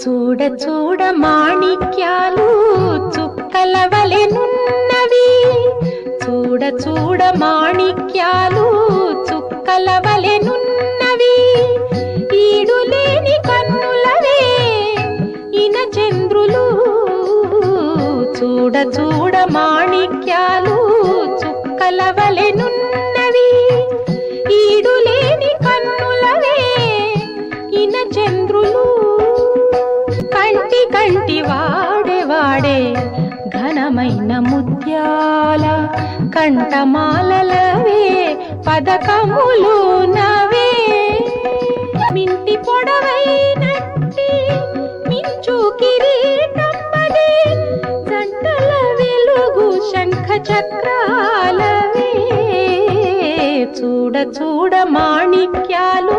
చూడ చూడ మాణిక్యాలు చుక్కల వలెనున్నవి, చూడ చూడ మాణిక్యాలు చుక్కల వలెనున్నవి, ఈడులేని కన్నులవే ఇన చంద్రులు, చూడ చూడ మాణిక్యాలు చుక్కల వలెనున్నవి, ఈడులేని కన్నులవే ఇన చంద్రులు, కంటి కంటి వాడే వాడే ఘనమైన ముత్యాల కంఠమాలలవే పదకములు నవే, మింటి పొడవైనట్టి మించు కిరీటమ్మదే, జంటల వెలుగు శంఖ చక్రాలవే, చూడ చూడ మాణిక్యాలు